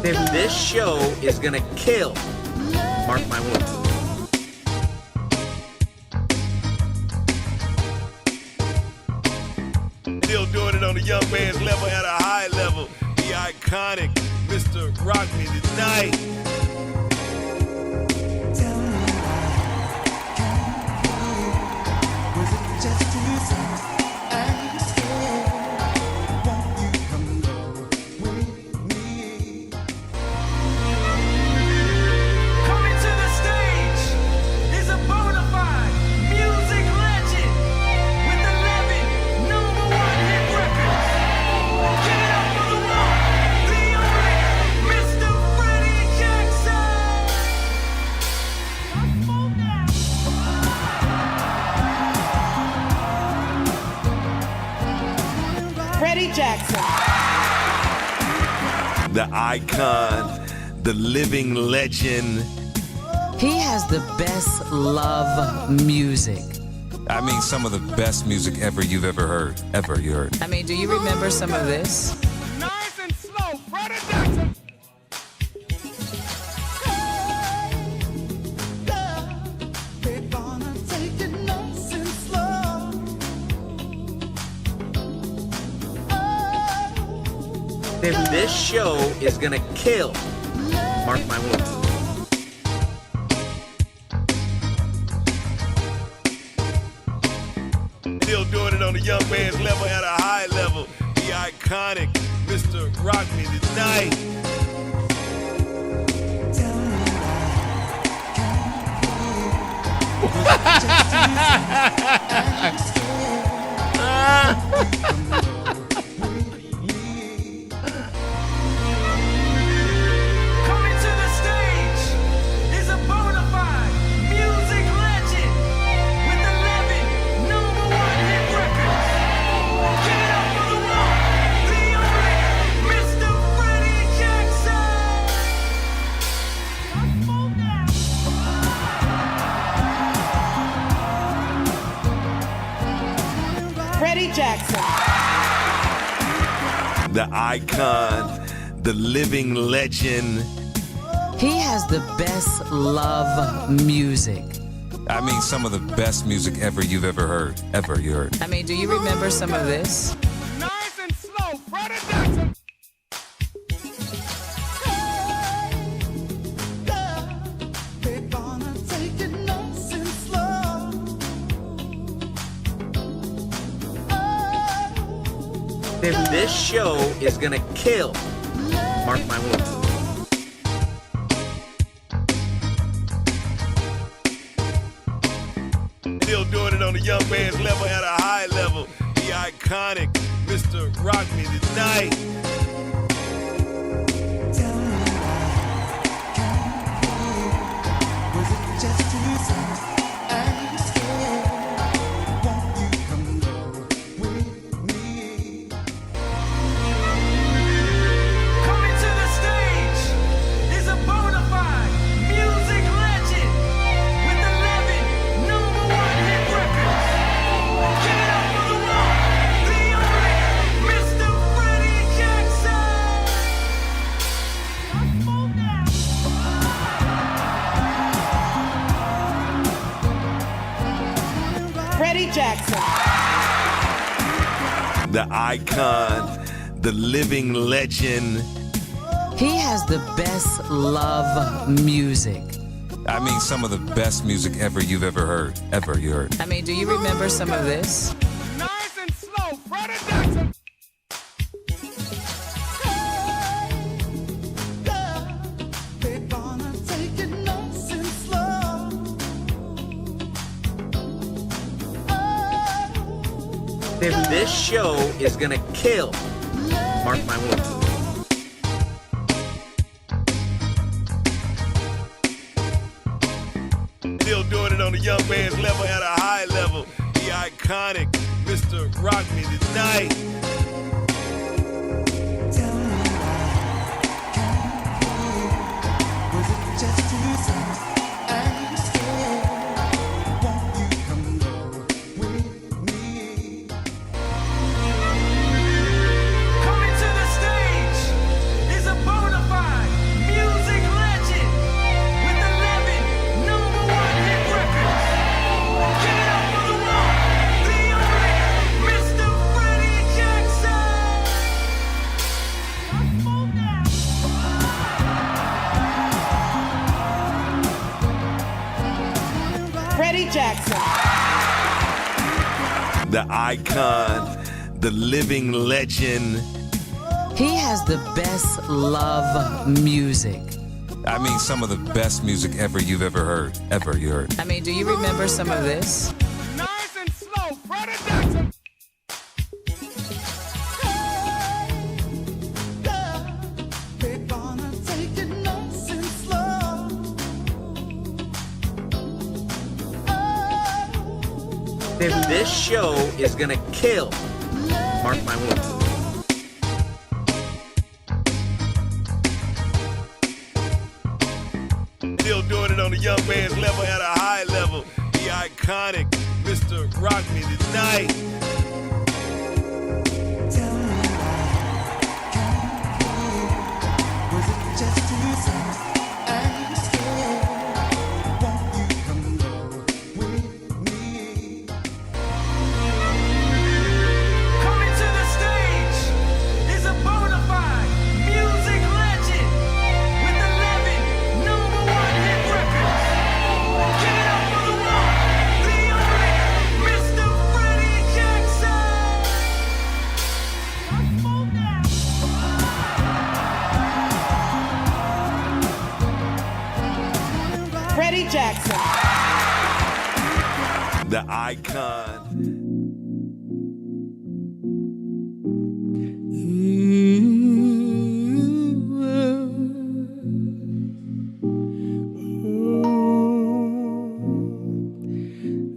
This show is gonna kill. Mark my words. Still doing it on the young man's level at a high level. The iconic Mr. Rock Me Tonight. Tell me why, was it just too soon? I'm scared. Won't you come go with me? Coming to the stage is a bona fide music legend with 11 #1 hit records. Give it up for the one, the only, Mr. Freddie Jackson. Freddie Jackson. The icon, the living legend. He has the best love music. I mean, some of the best music you've ever heard. You heard. I mean, do you remember some of this? Nice and slow, Freddie Jackson. We're gonna take it nice and slow. This show is gonna kill. Mark my words. Still doing it on the young man's level at a high level. The iconic Mr. Rock Me Tonight. Tell me why, was it just too soon? I'm scared. Won't you come go with me? Coming to the stage is a bona fide music legend with 11 #1 hit records. Give it up for the one, the only, Mr. Freddie Jackson. Freddie Jackson. The icon, the living legend. He has the best love music. I mean, some of the best music you've ever heard. You heard. I mean, do you remember some of this? Nice and slow, Freddie Jackson. We're gonna take it nice and slow. This show is gonna kill. Mark my words. Still doing it on the young man's level at a high level. The iconic Mr. Rock Me Tonight. Tell me why, was it just too soon? I'm scared. Won't you come go with me? Coming to the stage is a bona fide music legend with 11 #1 hit records. Give it up for the one, the only, Mr. Freddie Jackson. Freddie Jackson. The icon, the living legend. He has the best love music. I mean, some of the best music you've ever heard. You heard. I mean, do you remember some of this? Nice and slow, Freddie Jackson. We're gonna take it nice and slow. This show is gonna kill. Mark my words. Still doing it on the young man's level at a high level. The iconic Mr. Rock Me Tonight. Tell me why, was it just too soon? I'm scared. Won't you come go with me? Coming to the stage is a bona fide Jackson. The icon, the living legend. He has the best love music. I mean, some of the best music ever you've ever heard. Ever you heard. I mean, do you remember some of this? Nice and slow, Freddie Jackson. We're gonna take it nice and slow. This show is gonna kill. Mark my words. Still doing it on the young man's level at a high level. The iconic Mr. Rock Me Tonight. Tell me why was it just too soon? I'm scared. Won't you come go with me? Coming to the stage is a bona fide music legend with 11 #1 hit records. Give it up for the one, the only, Mr. Freddie Jackson. Let's move now. Freddie Jackson. The icon.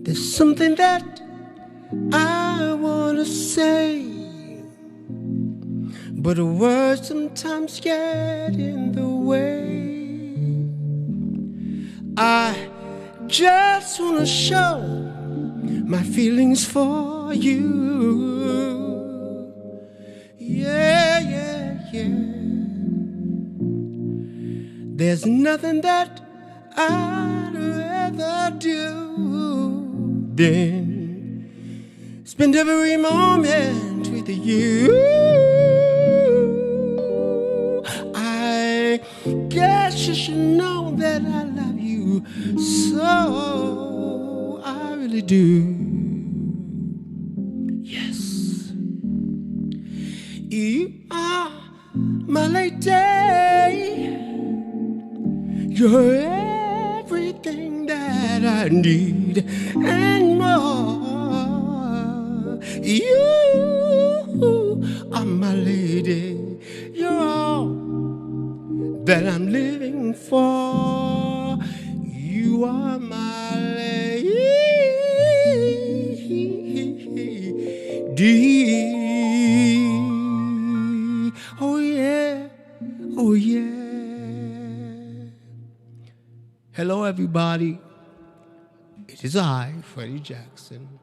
There's something that I wanna say, but the words sometimes get in the way. I just wanna show my feelings for you. Yeah, yeah, yeah. There's nothing that I'd rather do than spend every moment with you. I guess you should know that I love you so. I really do. Yes. You are my lady. You're everything that I need and more. You are my lady. You're all that I'm living for. You are my lady. Oh yeah, oh yeah. Hello everybody. It is I, Freddie Jackson.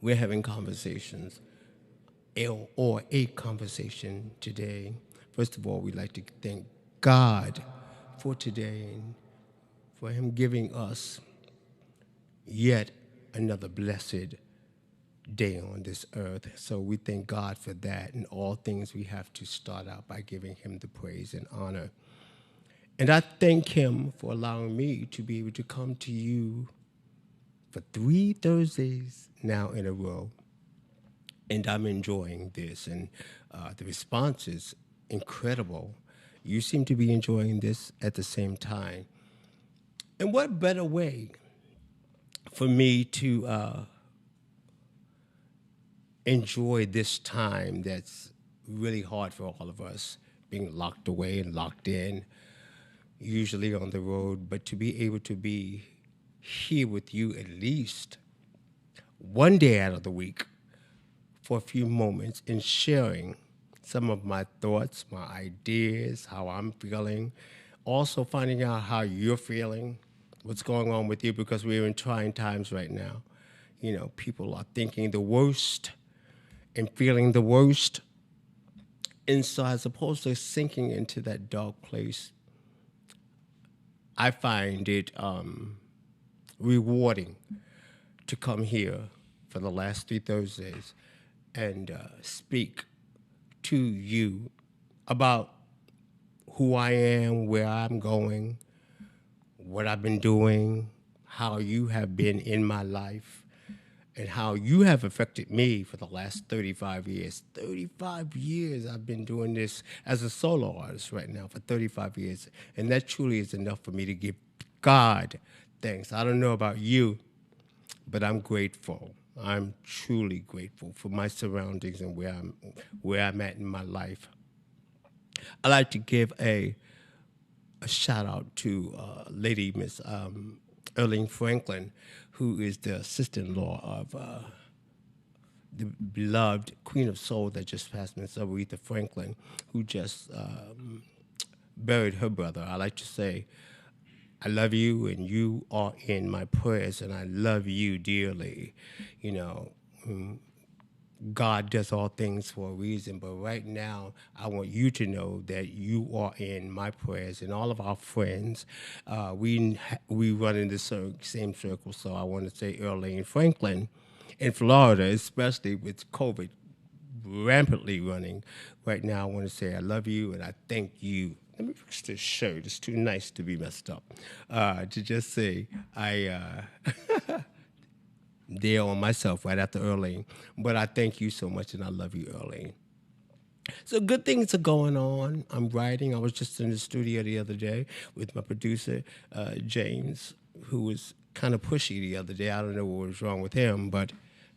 We're having conversations, or a conversation today. First of all, we'd like to thank God for today and for Him giving us yet another blessed day on this earth. So we thank God for that. In all things, we have to start out by giving Him the praise and honor. And I thank Him for allowing me to be able to come to you for 3 Thursdays now in a row. And I'm enjoying this. And the response is incredible. You seem to be enjoying this at the same time. And what better way for me to enjoy this time that's really hard for all of us, being locked away and locked in, usually on the road, but to be able to be here with you at least one day out of the week for a few moments and sharing some of my thoughts, my ideas, how I'm feeling, also finding out how you're feeling, what's going on with you, because we're in trying times right now. You know, people are thinking the worst and feeling the worst. And so as opposed to sinking into that dark place, I find it rewarding to come here for the last 3 Thursdays and speak to you about who I am, where I'm going, what I've been doing, how you have been in my life and how you have affected me for the last 35 years. 35 years I've been doing this as a solo artist right now for 35 years. And that truly is enough for me to give God thanks. I don't know about you, but I'm grateful. I'm truly grateful for my surroundings and where I'm at in my life. I'd like to give a shout out to Lady Miss Erling Franklin, who is the sister-in-law of the beloved Queen of Soul that just passed, Miss Aretha Franklin, who just buried her brother. I like to say, I love you, and you are in my prayers, and I love you dearly. You know, God does all things for a reason, but right now, I want you to know that you are in my prayers, and all of our friends. We run in the same circle, so I want to say Erling Franklin in Florida, especially with COVID rampantly running. Right now, I want to say I love you, and I thank you. Let me fix this shirt. It's too nice to be messed up. To just say I there on myself right after Erling. But I thank you so much, and I love you, Erling. So good things are going on. I'm writing. I was just in the studio the other day with my producer, James, who was kind of pushy the other day. I don't know what was wrong with him, but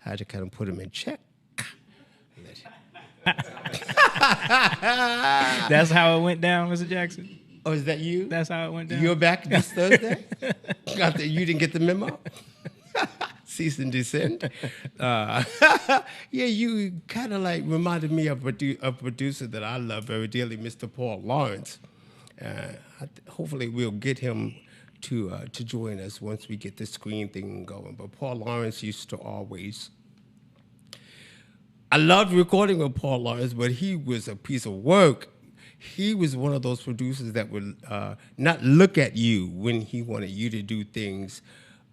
I had to kind of put him in check. That's how it went down, Mr. Jackson? Oh, is that you? That's how it went down? You're back this Thursday? You didn't get the memo? Cease and descend. Yeah, you kind of like reminded me of a producer that I love very dearly, Mr. Paul Lawrence. Hopefully we'll get him to join us once we get the screen thing going. But Paul Lawrence used to always... I loved recording with Paul Lawrence, but he was a piece of work. He was one of those producers that would not look at you when he wanted you to do things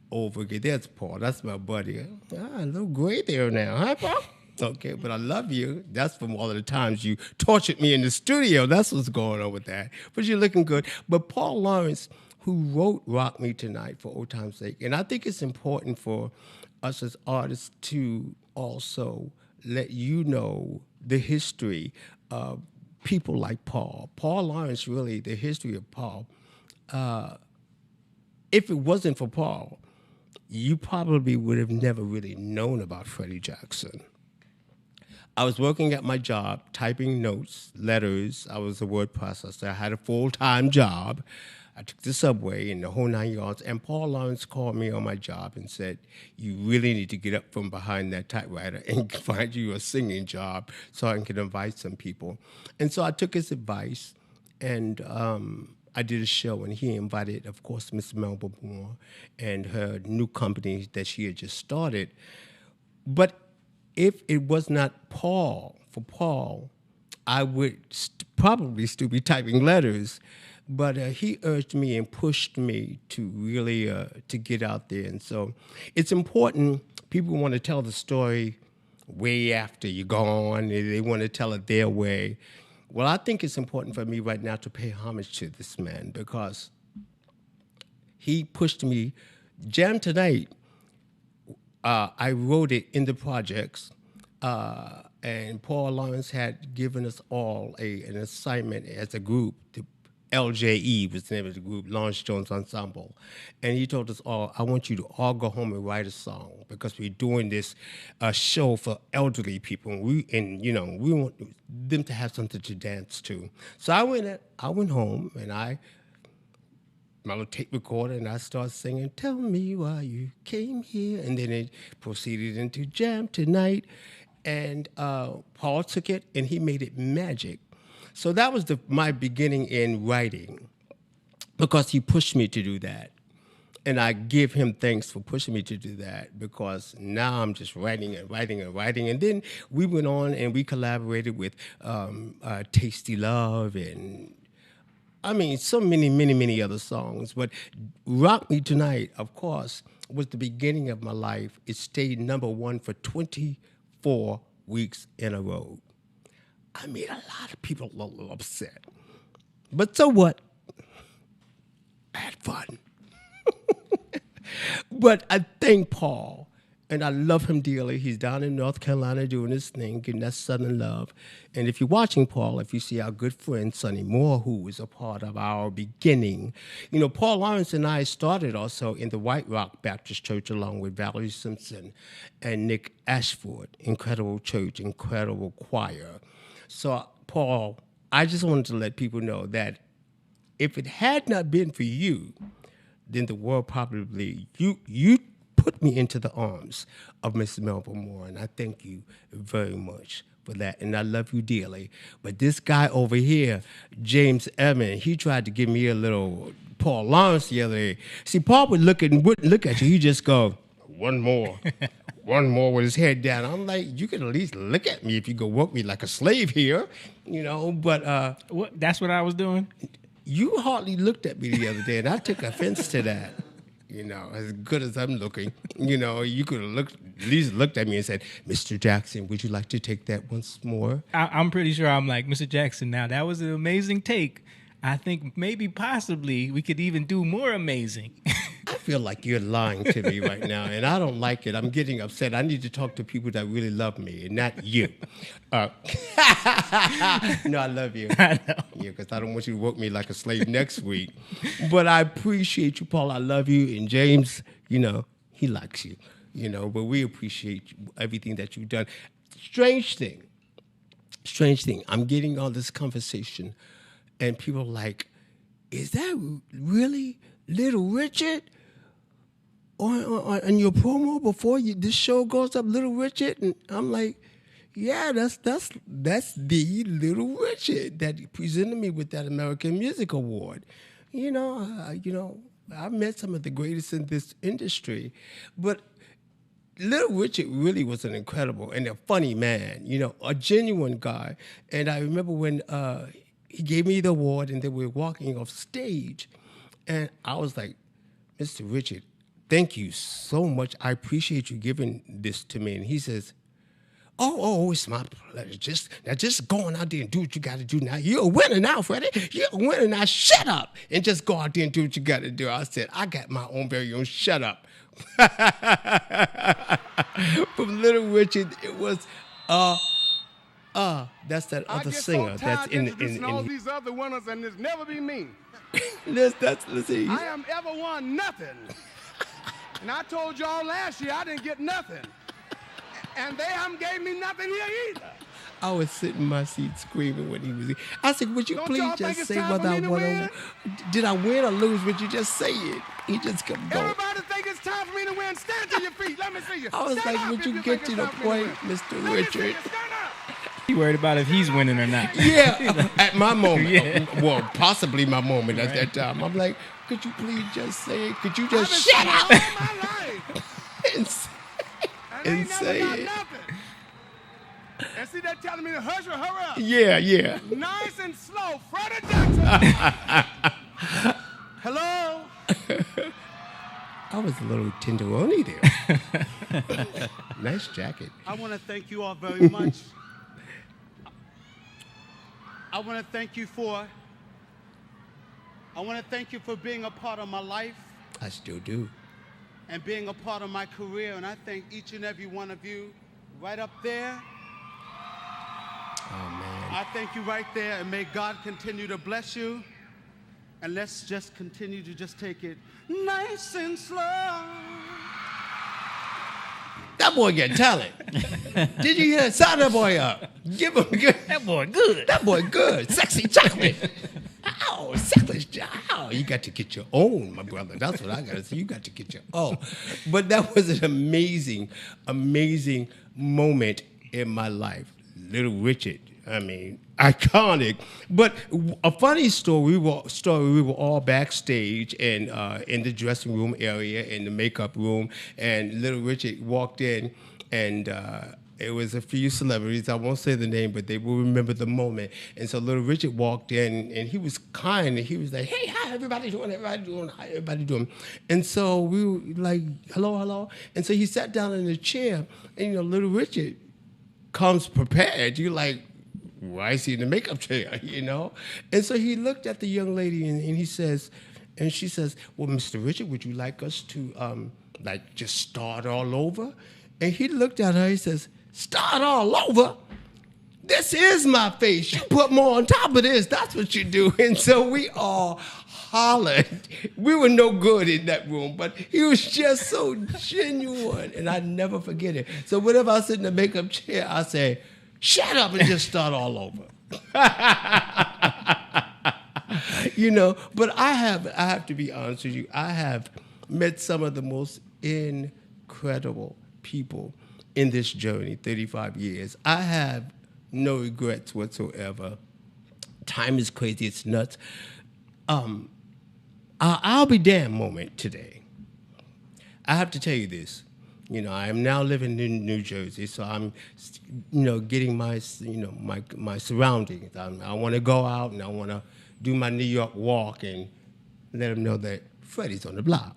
over again. There's Paul. That's my buddy. A little gray there now, huh, Paul? Okay, but I love you. That's from all of the times you tortured me in the studio. That's what's going on with that. But you're looking good. But Paul Lawrence, who wrote Rock Me Tonight for old time's sake, and I think it's important for us as artists to also let you know the history of people like Paul. Paul Lawrence, really, the history of Paul. If it wasn't for Paul, you probably would have never really known about Freddie Jackson. I was working at my job, typing notes, letters. I was a word processor. I had a full-time job. I took the subway and the whole 9 yards, and Paul Lawrence called me on my job and said, you really need to get up from behind that typewriter and find you a singing job so I can invite some people. And so I took his advice, and I did a show, and he invited, of course, Miss Melba Moore and her new company that she had just started. But if it was not for Paul, I would probably still be typing letters. But he urged me and pushed me to really to get out there. And so it's important. People want to tell the story way after you're gone. They want to tell it their way. Well, I think it's important for me right now to pay homage to this man because he pushed me. Jam Tonight, I wrote it in the projects, and Paul Lawrence had given us all an assignment as a group. LJE was the name of the group, Lawrence Jones Ensemble. And he told us all, I want you to all go home and write a song because we're doing this show for elderly people. And we want them to have something to dance to. So I went home and my little tape recorder, and I started singing, Tell Me Why You Came Here. And then it proceeded into Jam Tonight. And Paul took it and he made it magic. So that was my beginning in writing because he pushed me to do that. And I give him thanks for pushing me to do that because now I'm just writing and writing and writing. And then we went on and we collaborated with Tasty Love and, so many other songs. But Rock Me Tonight, of course, was the beginning of my life. It stayed #1 for 24 weeks in a row. I made a lot of people a little upset. But so what? I had fun. But I thank Paul, and I love him dearly. He's down in North Carolina doing his thing, getting that Southern love. And if you're watching Paul, if you see our good friend Sonny Moore, who is a part of our beginning, you know, Paul Lawrence and I started also in the White Rock Baptist Church along with Valerie Simpson and Nick Ashford. Incredible church, incredible choir. So, Paul, I just wanted to let people know that if it had not been for you, then the world probably, you put me into the arms of Mr. Melvin Moore, and I thank you very much for that, and I love you dearly. But this guy over here, James Evan, he tried to give me a little Paul Lawrence the other day. See, Paul wouldn't look at you. He just go, one more. One more with his head down. I'm like, you can at least look at me if you go work me like a slave here, you know, but... That's what I was doing? You hardly looked at me the other day, and I took offense to that. You know, as good as I'm looking, you know, you could have at least looked at me and said, Mr. Jackson, would you like to take that once more? I'm pretty sure I'm like, Mr. Jackson, now that was an amazing take. I think maybe possibly we could even do more amazing. I feel like you're lying to me right now, and I don't like it. I'm getting upset. I need to talk to people that really love me, and not you. No, I love you. I know. Yeah, because I don't want you to work me like a slave next week. But I appreciate you, Paul. I love you. And James, you know, he likes you. You know, but we appreciate everything that you've done. Strange thing. I'm getting all this conversation, and people are like, is that really Little Richard on your promo before this show goes up, Little Richard? And I'm like, yeah, that's the Little Richard that presented me with that American Music Award. You know, I've met some of the greatest in this industry, but Little Richard really was an incredible and a funny man, you know, a genuine guy. And I remember when he gave me the award and then we were walking off stage, and I was like, Mr. Richard, thank you so much. I appreciate you giving this to me. And he says, oh, it's my pleasure. Just go on out there and do what you got to do now. You're a winner now, Freddie. You're a winner now. Shut up and just go out there and do what you got to do. I said, I got my own very own shut up. From Little Richard, it was, that's that other singer that's in all these other winners, and it's never be me. let's see. I am ever won nothing. And I told y'all last year I didn't get nothing. And they haven't gave me nothing here either. I was sitting in my seat screaming when he was. I said, "Would you Don't please y'all just think it's say time whether for I me to won? win? Did I win or lose? Would you just say it?" He just kept going. Everybody think it's time for me to win. Stand to your feet. Let me see you. I was Stand like, up "Would if you think get it's to the time for me to point, win. Mr. Let me see Richard?" you. Stand up. He worried about if he's winning or not. Yeah, at my moment. Yeah. Well, possibly my moment at that time. I'm like, "Could you please just say it? Could you I've been just shut singing up all my life. and say, And and ain't never say got it?" nothing. And see, they're telling me to hush or hurry up. Yeah. Nice and slow. Freddie Jackson. Hello? I was a little tenderoni there. Nice jacket. I want to thank you all very much. I want to thank you for being a part of my life I still do. and being a part of my career. And I thank each and every one of you right up there. Oh, man. I thank you right there, and may God continue to bless you. And let's just continue to just take it nice and slow. That boy got talent. Did you hear? Sign that boy up. Give him good. That boy good. That boy good. Sexy chocolate. Oh, sexy chocolate. Oh, you got to get your own, my brother. That's what I got to say. You got to get your own. But that was an amazing, amazing moment in my life. Little Richard. I mean, iconic. But a funny story. We were all backstage and in the dressing room area, in the makeup room, and Little Richard walked in, and it was a few celebrities. I won't say the name, but they will remember the moment. And so Little Richard walked in, and he was kind, and he was like, "Hey, how everybody doing? Everybody doing? How everybody doing?" And so we were like, "Hello." And so he sat down in the chair, and Little Richard comes prepared. You're like, why is he in the makeup chair, And so he looked at the young lady and she says, "Well, Mr. Richard, would you like us to Like, just start all over? And he looked at her, he says, start all over? This is my face. You put more on top of this. That's what you do. And so we all hollered. We were no good in that room, but he was just so genuine, and I never forget it. So whenever I sit in the makeup chair, I say, shut up and just start all over. You know, but I have to be honest with you. I have met some of the most incredible people in this journey, 35 years. I have no regrets whatsoever. Time is crazy. It's nuts. I'll be damned moment today. I have to tell you this. You know, I am now living in New Jersey, so I'm, you know, getting my, you know, my surroundings. I want to go out and I want to do my New York walk and let them know that Freddie's on the block.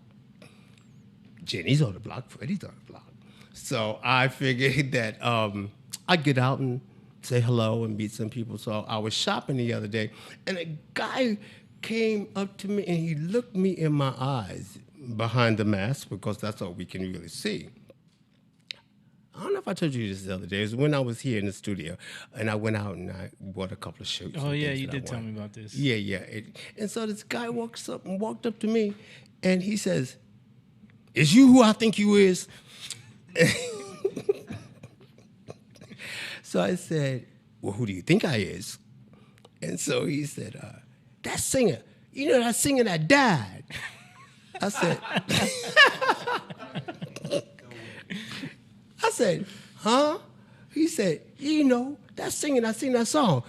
Jenny's on the block. Freddie's on the block. So I figured that I'd get out and say hello and meet some people. So I was shopping the other day, and a guy came up to me and he looked me in my eyes behind the mask, because that's all we can really see. I don't know if I told you this the other day. It was when I was here in the studio, and I went out and I bought a couple of shirts. Oh, yeah, you did tell me about this. Yeah. And so this guy walked up to me, and he says, is you who I think you is? So I said, well, who do you think I is? And so he said, that singer. You know that singer that died? I said, huh? He said, you know, that singing, I sing that song.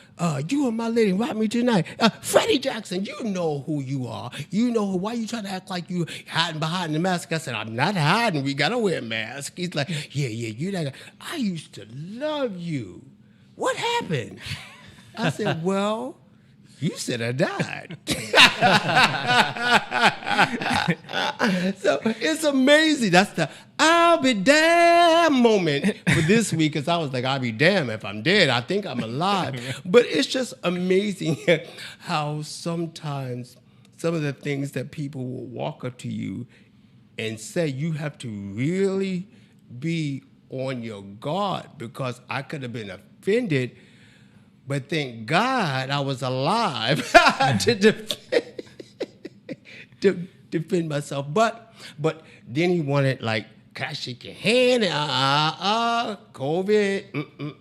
You and my lady rock me tonight. Freddie Jackson, you know who you are. You know who. Why you trying to act like you hiding behind the mask? I said, I'm not hiding. We got to wear a mask. He's like, yeah, you that guy. I used to love you. What happened? I said, well, you said I died. So it's amazing. That's the I'll be damned moment for this week, because I was like, I'll be damned if I'm dead. I think I'm alive. But it's just amazing how sometimes some of the things that people will walk up to you and say, you have to really be on your guard, because I could have been offended, but thank God I was alive to defend myself. But then he wanted, like, can I shake your hand? COVID.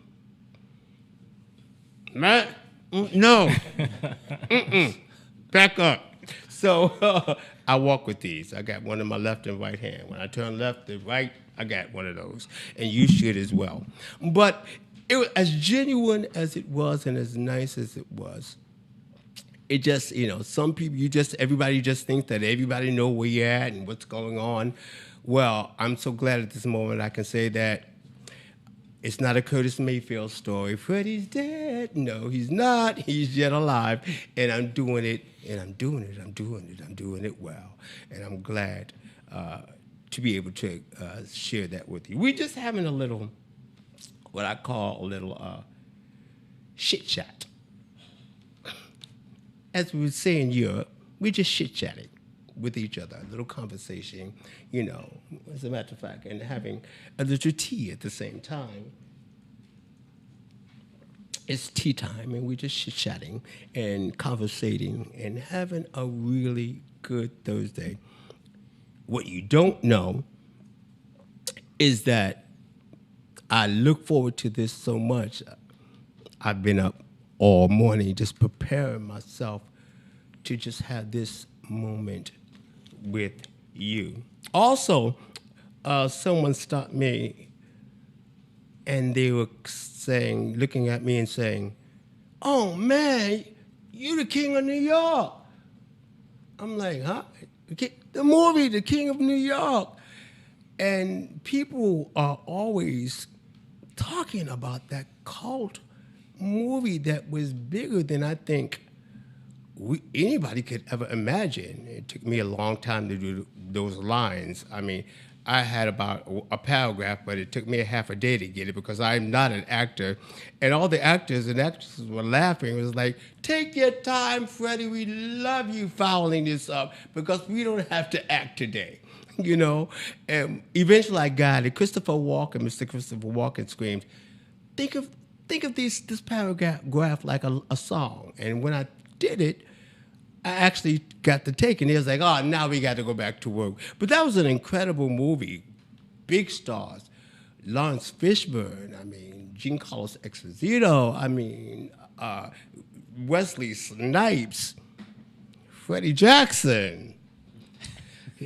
No. Back up. So I walk with these. I got one in my left and right hand. When I turn left to right, I got one of those. And you should as well. But it was as genuine as it was and as nice as it was. It just, you know, some people, everybody just thinks that everybody know where you're at and what's going on. Well, I'm so glad at this moment I can say that it's not a Curtis Mayfield story. Freddie's dead. No, he's not. He's yet alive. And I'm doing it, and I'm doing it well. And I'm glad to be able to share that with you. We're just having a little, what I call a little chit-chat. As we would say in Europe, we're just chit-chatting with each other, a little conversation, you know, as a matter of fact, and having a little tea at the same time. It's tea time, and we're just chit-chatting and conversating and having a really good Thursday. What you don't know is that I look forward to this so much. I've been up all morning just preparing myself to just have this moment with you. Also, someone stopped me and they were saying, looking at me and saying, oh man, you the king of New York. I'm like, huh? The movie, The King of New York. And people are always talking about that cult movie that was bigger than I think anybody could ever imagine. It took me a long time to do those lines. I mean, I had about a paragraph, but it took me a half a day to get it because I'm not an actor. And all the actors and actresses were laughing. It was like, take your time, Freddie. We love you fouling this up because we don't have to act today. you know. And eventually I got it. Mr. Christopher Walken screams, think of this paragraph like a song. And when I did it, I actually got the take, and he was like, oh, now we got to go back to work. But that was an incredible movie. Big stars. Lawrence Fishburne, Giancarlo Esposito, Wesley Snipes, Freddie Jackson.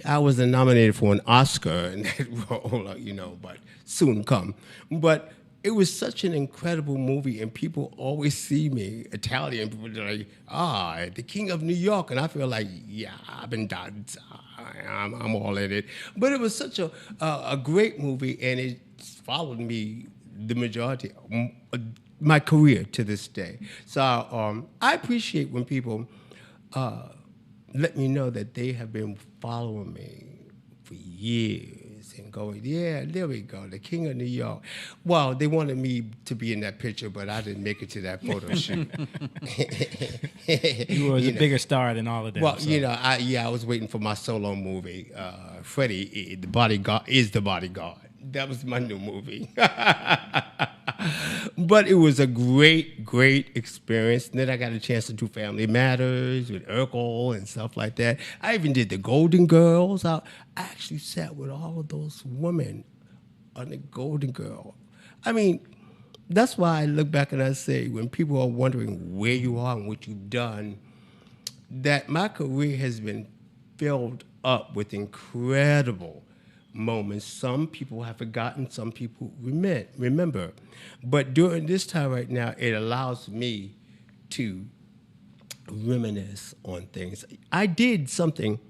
I wasn't nominated for an Oscar in that role, but soon come. But it was such an incredible movie, and people always see me, Italian people, they're like, the King of New York, and I feel like, yeah, I've been done. I'm all in it. But it was such a great movie, and it followed me the majority of my career to this day. So I appreciate when people let me know that they have been following me for years and going, yeah, there we go, the King of New York. Well, they wanted me to be in that picture, but I didn't make it to that photo shoot. You were a bigger star than all of them. Well, so. I was waiting for my solo movie. Freddie, the bodyguard, is the bodyguard. That was my new movie. But it was a great, great experience. And then I got a chance to do Family Matters with Urkel and stuff like that. I even did the Golden Girls. I actually sat with all of those women on the Golden Girl. That's why I look back and I say, when people are wondering where you are and what you've done, that my career has been filled up with incredible moments. Some people have forgotten, some people remember. But during this time right now, it allows me to reminisce on things. I did something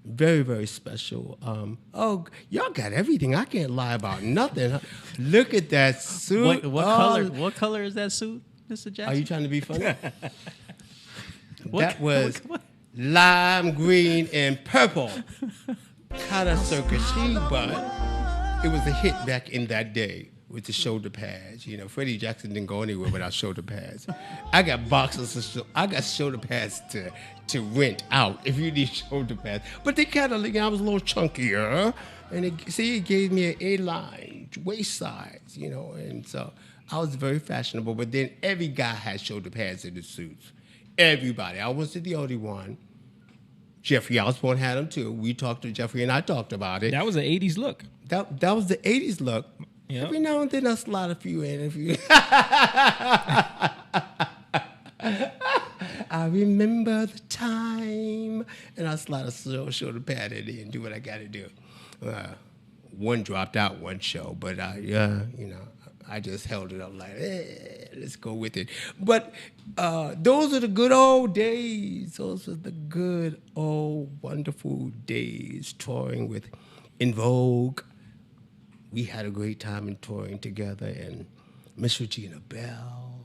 very, very special. Y'all got everything. I can't lie about nothing. Look at that suit. What color is that suit, Mr. Jackson? Are you trying to be funny? That was lime green and purple. Kind of circus but it was a hit back in that day with the shoulder pads. Freddie Jackson didn't go anywhere without shoulder pads. I got I got shoulder pads to rent out if you need shoulder pads. But they kind of, I was a little chunkier, and it gave me an A-line waist size, and so I was very fashionable. But then every guy had shoulder pads in the suits. Everybody. I wasn't the only one. Jeffrey Osborne had them too. We talked to Jeffrey, and I talked about it. That was an 80s look. That was the 80s look. Yep. Every now and then I slide a few in. I remember the time, and I slide a shoulder pad in and do what I got to do. One dropped out one show, but I just held it up like, let's go with it. But those are the good old days. Those are the good old wonderful days touring with In Vogue. We had a great time in touring together, and Miss Regina Bell.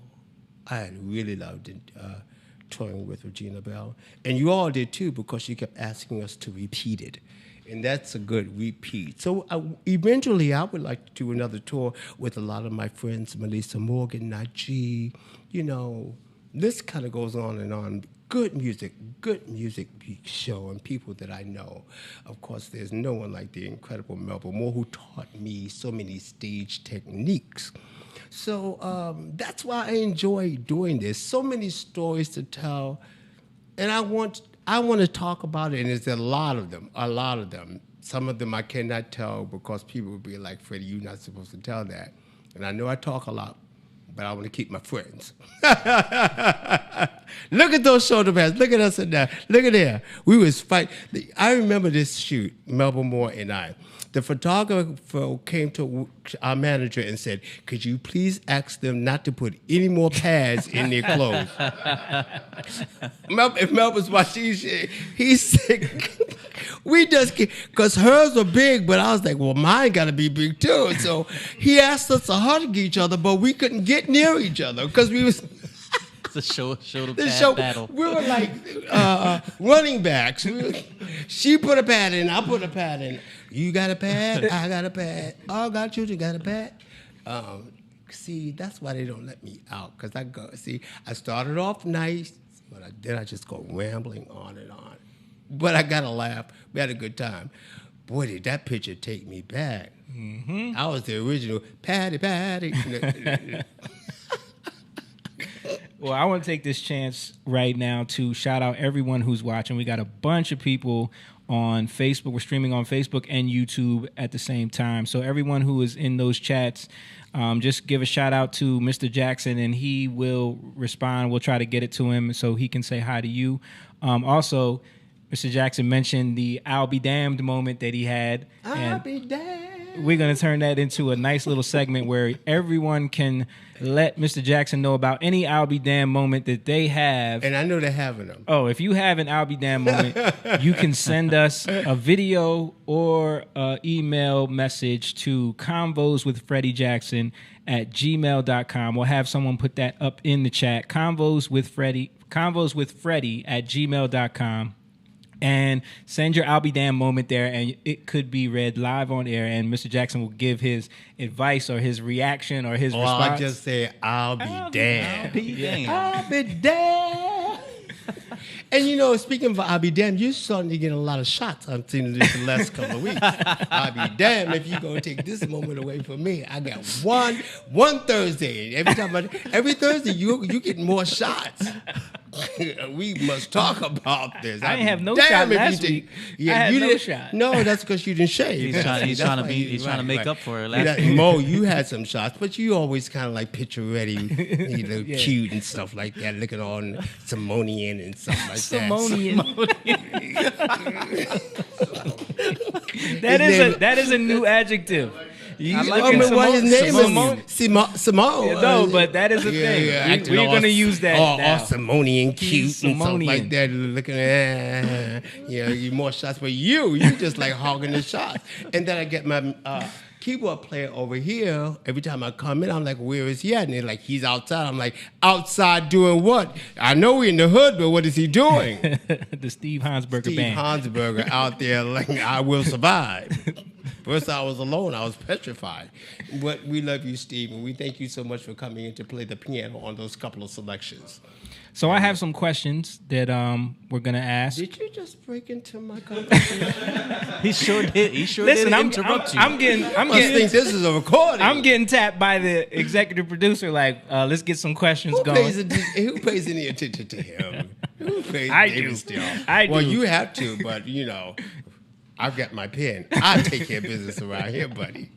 I had really loved it, touring with Regina Bell. And you all did too, because she kept asking us to repeat it. And that's a good repeat. So eventually I would like to do another tour with a lot of my friends, Melissa Morgan, Najee, this kind of goes on and on. Good music show, and people that I know. Of course, there's no one like the incredible Melba Moore, who taught me so many stage techniques. So that's why I enjoy doing this. So many stories to tell, and I want to talk about it, and there's a lot of them. Some of them I cannot tell because people will be like, Freddie, you're not supposed to tell that. And I know I talk a lot, but I want to keep my friends. Look at those shoulder pads. Look at us in there. Look at there. We was fight. I remember this shoot, Melba Moore and I. The photographer came to our manager and said, could you please ask them not to put any more pads in their clothes? If Melba's watching, he said, we just, because hers were big, but I was like, well, mine got to be big too. So he asked us to hug each other, but we couldn't get near each other because we was... It's a shoulder pad battle. We were like running backs. She put a pad in, I put a pad in. You got a pad, I got a pad. All got children got a pad. See, that's why they don't let me out, because I started off nice, but then I just go rambling on and on. But I got to laugh. We had a good time. boy, did that picture take me back. Mm-hmm. I was the original Patty. Well, I want to take this chance right now to shout out everyone who's watching. We got a bunch of people on Facebook. We're streaming on Facebook and YouTube at the same time. So everyone who is in those chats, just give a shout out to Mr. Jackson, and he will respond. We'll try to get it to him so he can say hi to you. Also, Mr. Jackson mentioned the "I'll be damned" moment that he had. I'll be damned. We're going to turn that into a nice little segment where everyone can let Mr. Jackson know about any "I'll be damned" moment that they have. And I know they're having them. Oh, if you have an "I'll be damned" moment, you can send us a video or an email message to convoswithfreddiejackson@gmail.com. We'll have someone put that up in the chat. convoswithfreddie@gmail.com. And send your "I'll be damned" moment there, and it could be read live on air, and Mr. Jackson will give his advice or his reaction or his response. I just say, I'll be damned. I'll be damned. I'll be damned. And you know, speaking of I'll be damned, you're starting to get a lot of shots. I've seen this the last couple of weeks. I'll be damned if you're going to take this moment away from me. I got one Thursday. Every Thursday, you get more shots. We must talk about this. I didn't have no shot last week. Yeah, I had you no didn't, shot. No, that's because you didn't shave. He's trying to make up for it last week. Mo, you had some shots, but you always kind of like picture ready, Yeah. cute and stuff like that, looking on Simonian and stuff like Simonian. that. That is a new adjective. I like what his name is. Simone. No, but that is a thing. Yeah, We're going to use that now. Simonian cute and stuff Simonian. like that. Looking at, you more shots. But you just like hogging the shots. And then I get my keyboard player over here. Every time I come in, I'm like, where is he at? And they're like, he's outside. I'm like, outside doing what? I know we're in the hood, but what is he doing? The Steve Hansberger Steve band. Hansberger out there like, I will survive. First I was alone, I was petrified. But we love you, Steve, and we thank you so much for coming in to play the piano on those couple of selections. So I have some questions that we're gonna ask. Did you just break into my conversation? He sure did. He sure Listen, did interrupt you. I think this is a recording. I'm getting tapped by the executive producer. Like, let's get some questions going. Who pays any attention to him? Who pays I David do. Steele? I Well, do. you have to, but I've got my pen. I take care of business around here, buddy.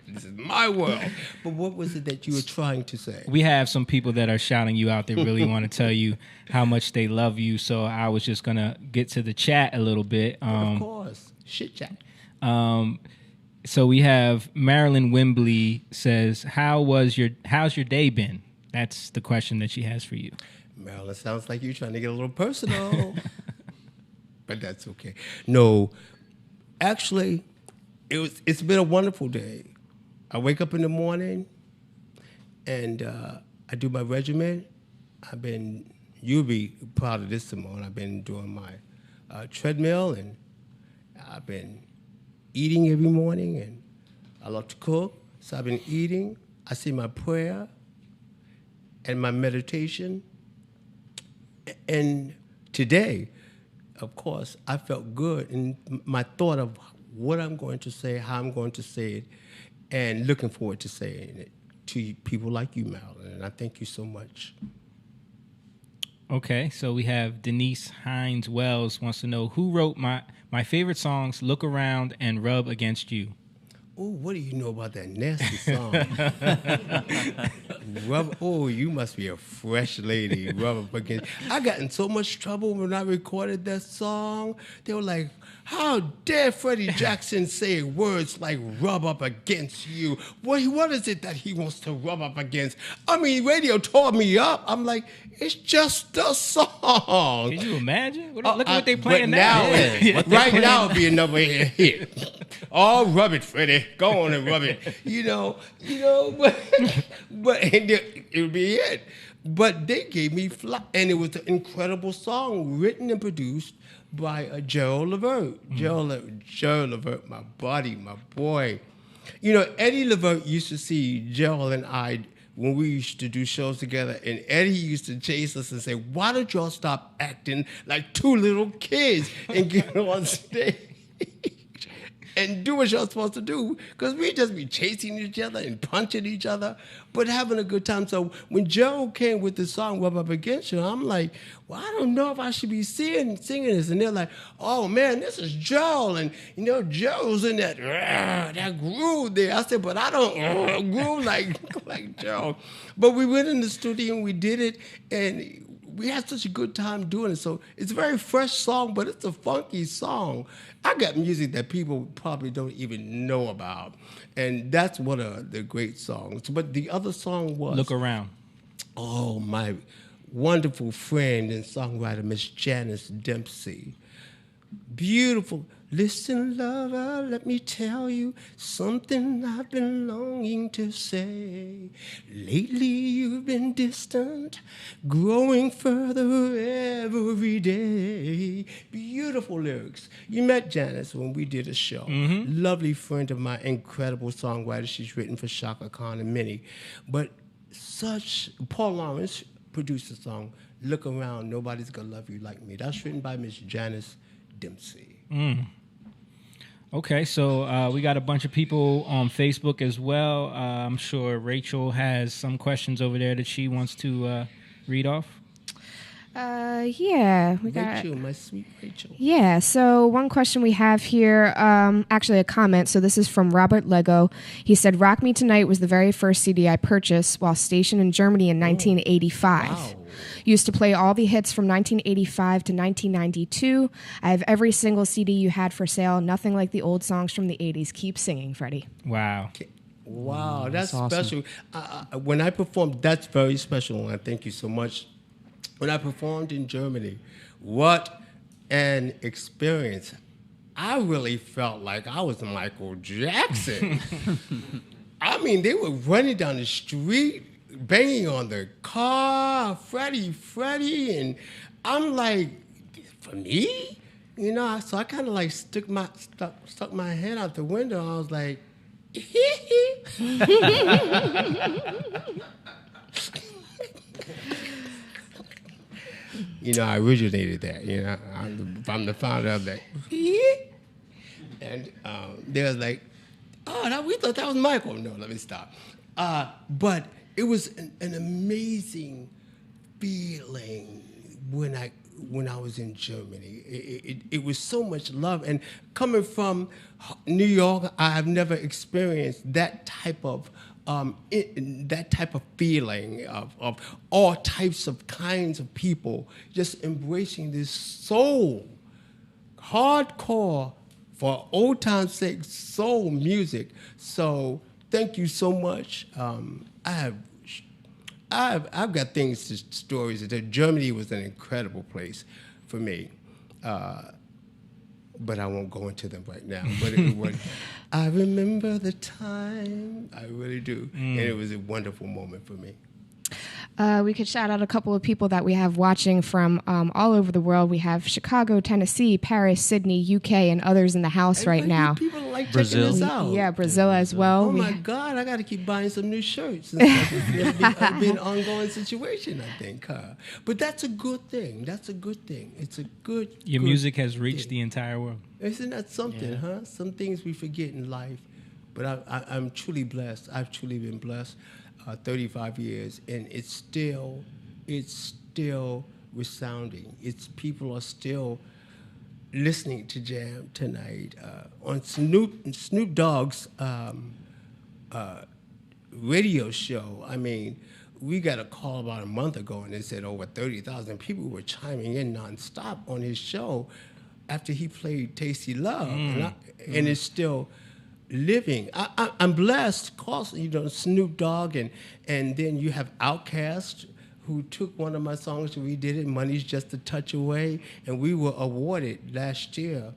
This is my world. But what was it that you were trying to say? We have some people that are shouting you out. They really want to tell you how much they love you. So I was just gonna get to the chat a little bit. Of course, shit chat. So we have Marilyn Wembley says, how's your day been? That's the question that she has for you. Marilyn, sounds like you're trying to get a little personal. But that's okay. No, actually, it's been a wonderful day. I wake up in the morning and I do my regimen. You'll be proud of this, Simone. I've been doing my treadmill, and I've been eating every morning, and I love to cook. So I've been eating. I say my prayer and my meditation. And today, of course, I felt good in my thought of what I'm going to say, how I'm going to say it, and looking forward to saying it to people like you, Marilyn. And I thank you so much. Okay, so we have Denise Hines Wells wants to know who wrote my favorite songs, Look Around and Rub Against You. Oh, what do you know about that nasty song? You must be a fresh lady. Rub up against. I got in so much trouble when I recorded that song. They were like, how dare Freddie Jackson say words like rub up against you? What is it that he wants to rub up against? I mean, radio tore me up. I'm like, it's just a song. Can you imagine? Look at what they playing now. Right now it'd be another hit. Oh, rub it, Freddie. Go on and rub it. But it would be it. But they gave me and it was an incredible song written and produced by Gerald Levert. Gerald Levert, my buddy, my boy. Eddie Levert used to see Gerald and I when we used to do shows together, and Eddie used to chase us and say, why don't y'all stop acting like two little kids and get on stage? and do what you're supposed to do, because we just be chasing each other and punching each other, but having a good time. So when Joe came with the song "Rub Up Against You," I'm like, well, I don't know if I should be singing this. And they're like, oh man, this is Joe, and Joe's in that groove there. I said, but I don't groove like Joe. But we went in the studio and we did it, and we had such a good time doing it. So it's a very fresh song, but it's a funky song. I got music that people probably don't even know about, and that's one of the great songs. But the other song was Look Around. Oh, my wonderful friend and songwriter, Miss Janice Dempsey. Beautiful. Listen, lover, let me tell you something I've been longing to say. Lately you've been distant, growing further every day. Beautiful lyrics. You met Janice when we did a show. Mm-hmm. Lovely friend of mine, incredible songwriter. She's written for Shaka Khan and many. But Paul Lawrence produced the song, Look Around, Nobody's Gonna Love You Like Me. That's written by Miss Janice Dempsey. Mm. Okay, so we got a bunch of people on Facebook as well. I'm sure Rachel has some questions over there that she wants to read off. Yeah, we got Rachel, my sweet Rachel. Yeah, so one question we have here, actually a comment. So this is from Robert Lego. He said, "Rock Me Tonight was the very first CD I purchased while stationed in Germany in 1985. Wow. Used to play all the hits from 1985 to 1992. I have every single CD you had for sale. Nothing like the old songs from the 80s. Keep singing, Freddie." Wow. Wow, that's awesome. special. When I performed, that's very special, and thank you so much. When I performed in Germany, what an experience. I really felt like I was Michael Jackson. I mean, they were running down the street, banging on the car, Freddie, and I'm like, for me? So I kind of like stuck my head out the window. I was like, I originated that. I'm the founder of that. And they was like, oh, we thought that was Michael. No, let me stop. But it was an amazing feeling when I was in Germany. It was so much love. And coming from New York, I have never experienced that type of feeling of all types of kinds of people just embracing this soul, hardcore, for old time's sake, soul music. So thank you so much. I've got stories that Germany was an incredible place for me. But I won't go into them right now. But it was, I remember the time, I really do. And it was a wonderful moment for me. We could shout out a couple of people that we have watching from all over the world. We have Chicago, Tennessee, Paris, Sydney, UK, and others in the house right now. People like Brazil. checking this out. Yeah, Brazil as well. Oh my God, I got to keep buying some new shirts. It's been an ongoing situation, I think. But that's a good thing. That's a good thing. It's a good. Your good music has reached thing. the entire world. Isn't that something, huh? Some things we forget in life. But I'm truly blessed. I've truly been blessed. 35 years, and it's still resounding. People are still listening to Jam tonight on Snoop Dogg's radio show. I mean, we got a call about a month ago, and they said over 30,000 people were chiming in nonstop on his show after he played Tasty Love, and it's still living. I'm blessed, cause Snoop Dogg, and then you have Outkast, who took one of my songs and redid it. Money's Just a Touch Away, and we were awarded last year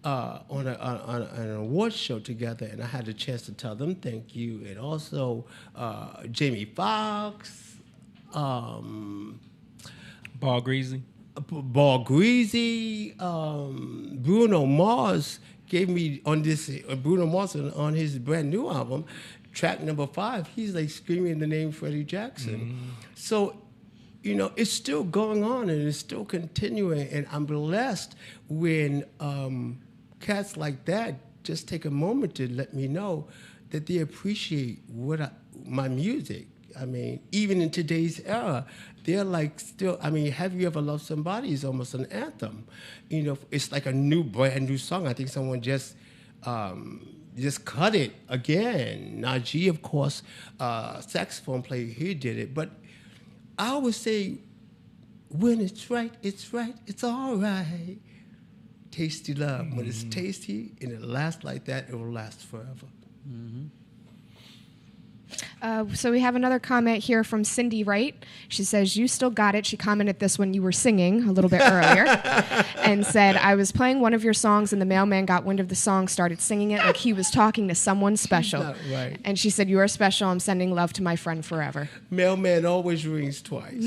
on an award show together, and I had a chance to tell them thank you, and also Jamie Foxx, Ball Greasy, Bruno Mars. Gave me on this Bruno Mars on his brand new album, track number 5. He's like screaming the name Freddie Jackson. So, it's still going on and it's still continuing. And I'm blessed when cats like that just take a moment to let me know that they appreciate my music. I mean, even in today's era, they're like still, I mean, Have You Ever Loved Somebody is almost an anthem. You know, it's like a brand new song. I think someone just cut it again. Najee, of course, saxophone player, he did it. But I always say, when it's right, it's all right. Tasty love. When it's tasty and it lasts like that, it will last forever. So we have another comment here from Cindy Wright. She says, "You still got it." She commented this when you were singing a little bit earlier and said, "I was playing one of your songs and the mailman got wind of the song, started singing it like he was talking to someone special." Right. And she said, "You are special. I'm sending love to my friend forever." Mailman always rings twice.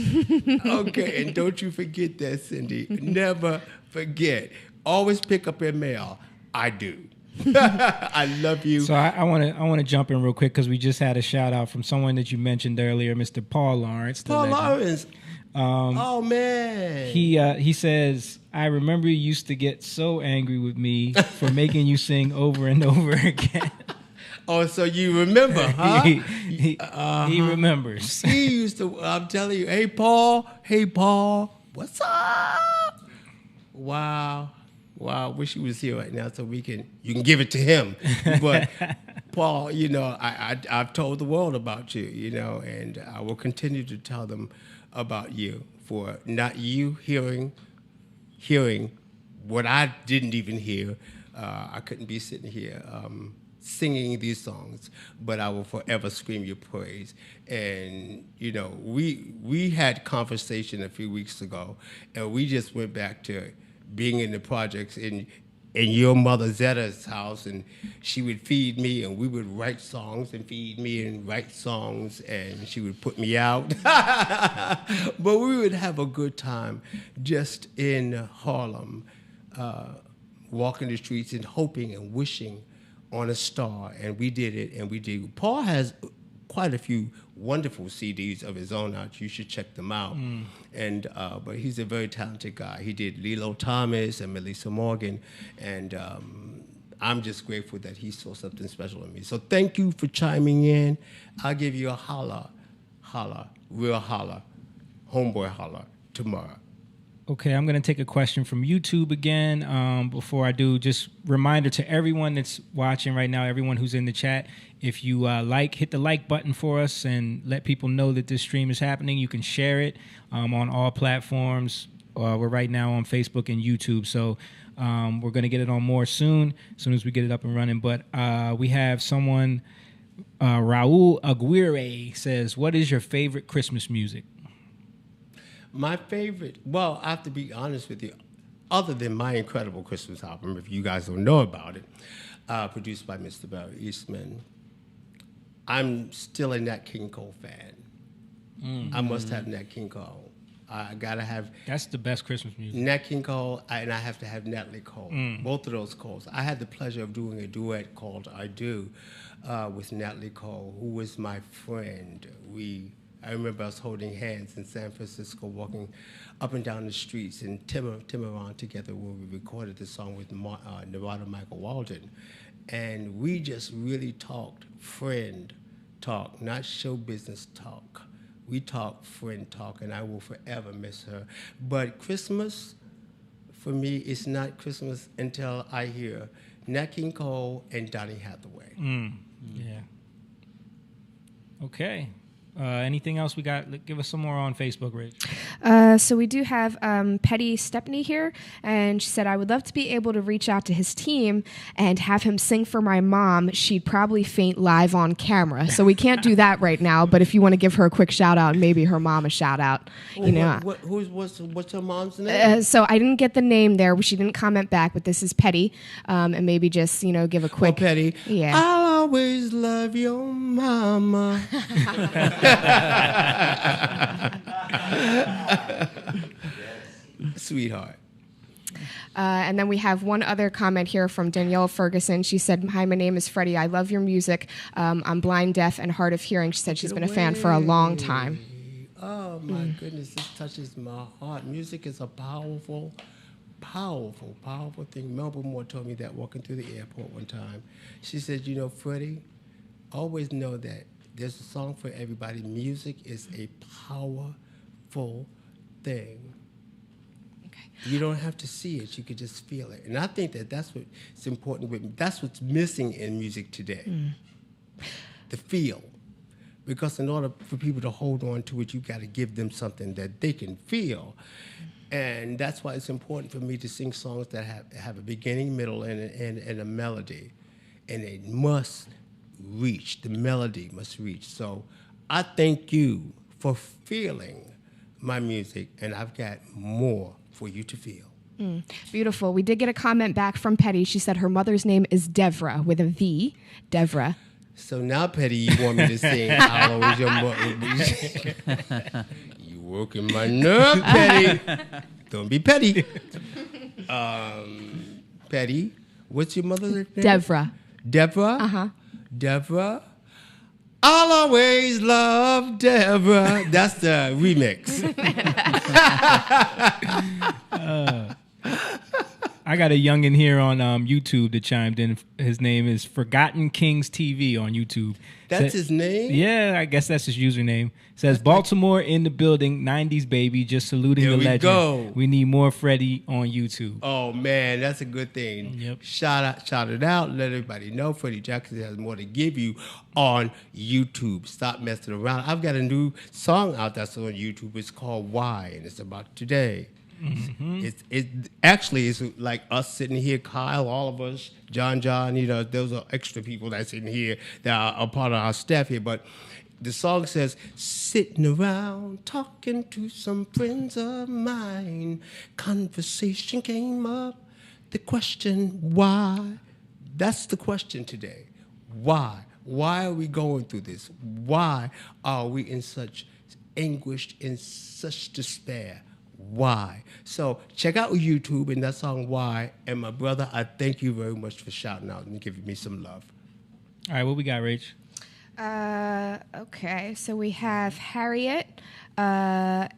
Okay, and don't you forget that, Cindy. Never forget. Always pick up your mail. I do. I love you. So I want to jump in real quick because we just had a shout out from someone that you mentioned earlier, Mr. Paul Lawrence. Paul Lawrence. Oh man. He says, "I remember you used to get so angry with me for making you sing over and over again." Oh, so you remember, huh? He remembers. He used to. I'm telling you, hey Paul, what's up? Wow. Wow, I wish he was here right now so you can give it to him. But Paul, you know, I've told the world about you, you know, and I will continue to tell them about you for not you hearing what I didn't even hear. I couldn't be sitting here singing these songs, but I will forever scream your praise. And, you know, we had conversation a few weeks ago, and we just went back to being in the projects in your mother Zetta's house, and she would feed me, and we would write songs and feed me and write songs, and she would put me out. But we would have a good time just in Harlem, walking the streets and hoping and wishing on a star, and we did it, and we did. Paul has quite a few wonderful CDs of his own out. You should check them out. And but he's a very talented guy. He did Lilo Thomas and Melissa Morgan, and I'm just grateful that he saw something special in me. So thank you for chiming in. I'll give you a holla, real holla, homeboy holla tomorrow. Okay, I'm going to take a question from YouTube again. Before I do, just reminder to everyone that's watching right now, everyone who's in the chat, if you hit the like button for us and let people know that this stream is happening. You can share it on all platforms. We're right now on Facebook and YouTube, so we're going to get it on more soon as we get it up and running. But we have someone, Raul Aguirre says, "What is your favorite Christmas music?" My favorite, well, I have to be honest with you, other than my incredible Christmas album, if you guys don't know about it, produced by Mr. Barry Eastman, I'm still a Nat King Cole fan. I must have Nat King Cole. I gotta have. That's the best Christmas music. Nat King Cole, and I have to have Natalie Cole. Both of those Coles. I had the pleasure of doing a duet called "I Do" with Natalie Cole, who was my friend. I remember us holding hands in San Francisco, walking up and down the streets in Tiburon together when we recorded the song with Narada Michael Walden. And we just really talked friend talk, not show business talk. We talked friend talk, and I will forever miss her. But Christmas, for me, it's not Christmas until I hear Nat King Cole and Donny Hathaway. Yeah. Okay. Anything else we got? Give us some more on Facebook, Rich. So we do have Petty Stepney here, and she said, "I would love to be able to reach out to his team and have him sing for my mom. She'd probably faint live on camera. So we can't do that right now, but if you want to give her a quick shout out, maybe her mom a shout out. What's her mom's name? So I didn't get the name there. She didn't comment back, but this is Petty, and maybe just give a quick. Oh, Petty. Yeah. I'll always love your mama. Sweetheart. And then we have one other comment here from Danielle Ferguson. She said, "Hi, my name is Freddie. I love your music. I'm blind, deaf, and hard of hearing." She said she's been a fan for a long time. Oh, my goodness. This touches my heart. Music is a powerful, powerful, powerful thing. Melba Moore told me that walking through the airport one time. She said, you know, Freddie, always know that there's a song for everybody. Music is a powerful thing. Okay. You don't have to see it. You could just feel it. And I think that that's what's important with me. That's what's missing in music today. The feel. Because in order for people to hold on to it, you got to give them something that they can feel. And that's why it's important for me to sing songs that have a beginning, middle, and a melody. And it must reach. The melody must reach. So I thank you for feeling my music, and I've got more for you to feel. Beautiful. We did get a comment back from Petty. She said her mother's name is Devra with a V. Devra. So now, Petty, you want me to sing I'll Always Your Mother. You working my nerve, Petty. Don't be petty. Petty, what's your mother's name? Devra. Devra? Uh-huh. Devra? I'll always love Devra. That's the remix. I got a youngin' here on YouTube that chimed in. His name is Forgotten Kings TV on YouTube. That's his name? Yeah, I guess that's his username. Says Baltimore in the building, 90s baby, just saluting There the we legend. go. We need more Freddie on YouTube. Oh, man, that's a good thing. Yep. Shout it out. Let everybody know Freddie Jackson has more to give you on YouTube. Stop messing around. I've got a new song out that's on YouTube. It's called Why, and it's about today. Mm-hmm. It's like us sitting here, Kyle, all of us, John, you know, those are extra people that's in here that are a part of our staff here. But the song says, sitting around talking to some friends of mine, conversation came up, the question, why? That's the question today. Why? Why are we going through this? Why are we in such anguish, in such despair? Why? So check out YouTube and that song Why. And my brother, I thank you very much for shouting out and giving me some love. All right, what we got, Rach? Okay, so we have Harriet. Harriet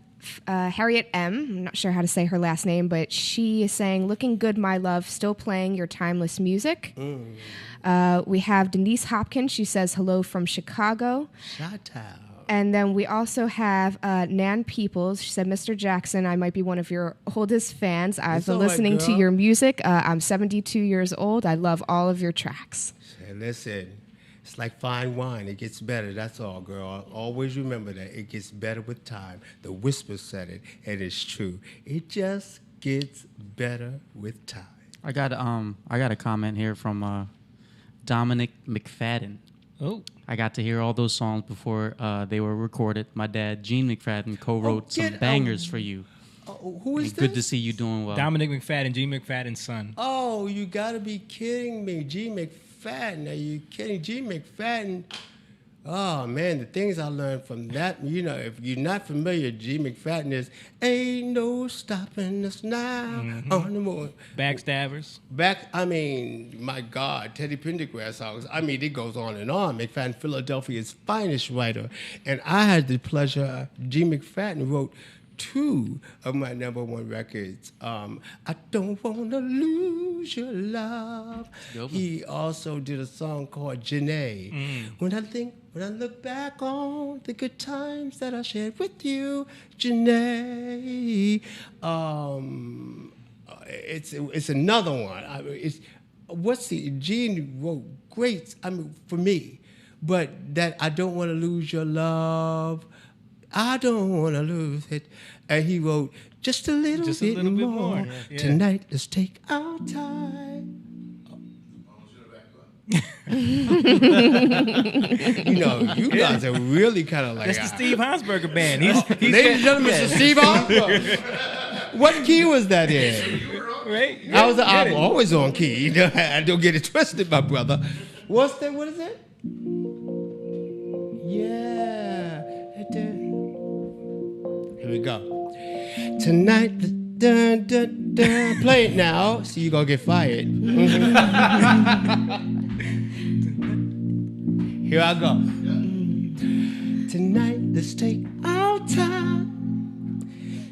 M. I'm not sure how to say her last name, but she is saying, looking good, my love, still playing your timeless music. We have Denise Hopkins. She says, hello from Chicago. Shout out. And then we also have Nan Peoples. She said, Mr. Jackson, I might be one of your oldest fans. I've been listening to your music. I'm 72 years old. I love all of your tracks. Say, listen, it's like fine wine. It gets better. That's all, girl. Always remember that. It gets better with time. The Whisper said it, and it's true. It just gets better with time. I got a comment here from Dominic McFadden. Oh. I got to hear all those songs before they were recorded. My dad, Gene McFadden, co-wrote some bangers for you. Who is this? Good to see you doing well. Dominic McFadden, Gene McFadden's son. Oh, you got to be kidding me. G. McFadden. Are you kidding? G. McFadden. Oh, man, the things I learned from that, you know, if you're not familiar, G. McFadden is, ain't no stopping us now on the moon. Backstabbers. I mean, my God, Teddy Pendergrass songs. I mean, it goes on and on. McFadden, Philadelphia's finest writer. And I had the pleasure, G. McFadden wrote 2 of my #1 records. I Don't Wanna Lose Your Love. He also did a song called Janae. When I look back on the good times that I shared with you, Janae. It's another one. Gene wrote great, for me, but that I Don't Want to Lose Your Love. I don't want to lose it. And he wrote, just a little bit more. Yeah. Tonight, let's take our time. You know, you guys are really kind of like... That's the Steve Hansberger band. Ladies and gentlemen, Mr. Steve Hansberger. What key was that in? Right? I'm always on key. I don't get it twisted, my brother. What is it? Yeah. Here we go. Tonight, dun, dun, dun. Play it now, so you're going to get fired. Here I go. Tonight, let's take our time.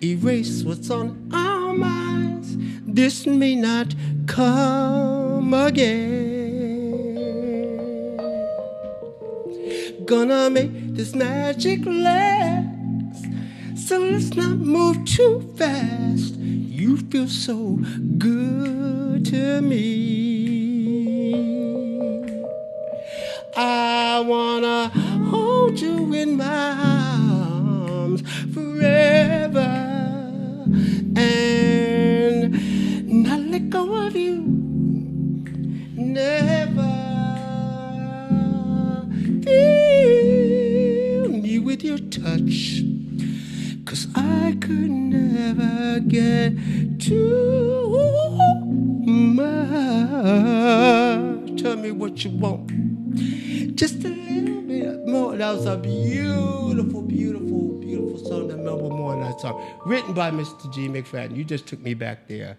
Erase what's on our minds. this may not come again. Gonna make this magic last, so let's not move too fast. You feel so good to me. I wanna hold you in my arms forever and not let go of you. Never feel me with your touch, 'cause I could never get too much. Tell me what you want. Just a little bit more. That was a beautiful, beautiful, beautiful song. That Melba Moore and that song. Written by Mr. G. McFadden. You just took me back there.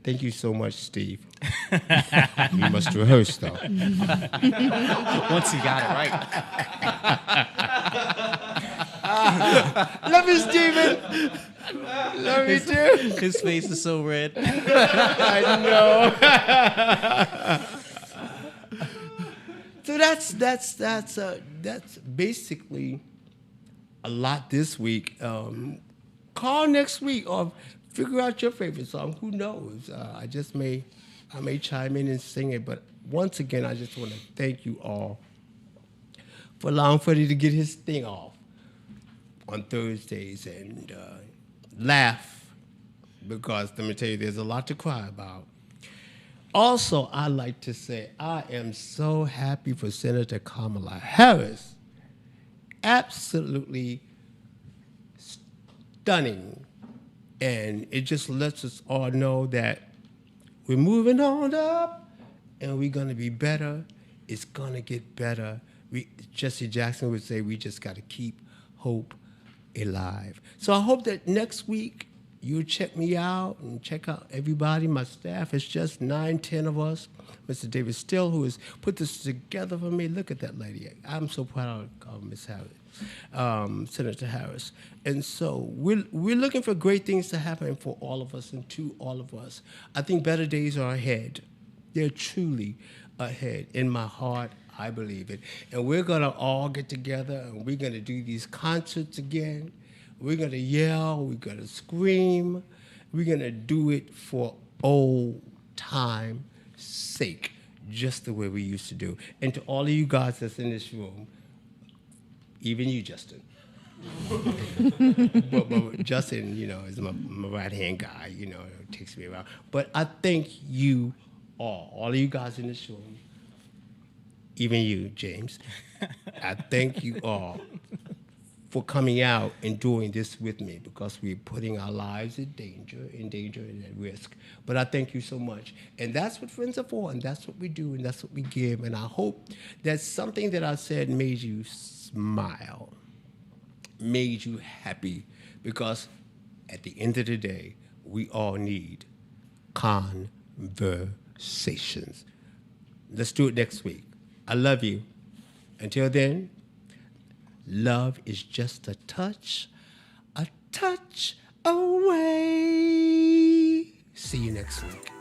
Thank you so much, Steve. You must rehearse, though. Once you got it right. Love you, Steven. Love you, too. His face is so red. I know. So that's basically a lot this week. Call next week or figure out your favorite song. Who knows? I may chime in and sing it. But once again, I just want to thank you all for allowing Freddie to get his thing off on Thursdays and laugh, because let me tell you, there's a lot to cry about. Also, I like to say I am so happy for Senator Kamala Harris. Absolutely stunning. And it just lets us all know that we're moving on up and we're going to be better. It's going to get better. Jesse Jackson would say we just got to keep hope alive. So I hope that next week you'll check me out and check out everybody. My staff is just 9-10 of us. Mr. David Still, who has put this together for me. Look at that lady. I'm so proud of Miss Harris, Senator Harris. And so we're looking for great things to happen for all of us and to all of us. I think better days are ahead. They're truly ahead. In my heart, I believe it. And we're going to all get together and we're going to do these concerts again. We're going to yell, we're going to scream, we're going to do it for old time sake, just the way we used to do. And to all of you guys that's in this room, even you, Justin. but Justin, is my right-hand guy, takes me around. But I thank you all of you guys in this room, even you, James. I thank you all for coming out and doing this with me, because we're putting our lives in danger and at risk. But I thank you so much. And that's what friends are for, and that's what we do, and that's what we give. And I hope that something that I said made you smile, made you happy, because at the end of the day, we all need conversations. Let's do it next week. I love you. Until then, love is just a touch away. See you next week.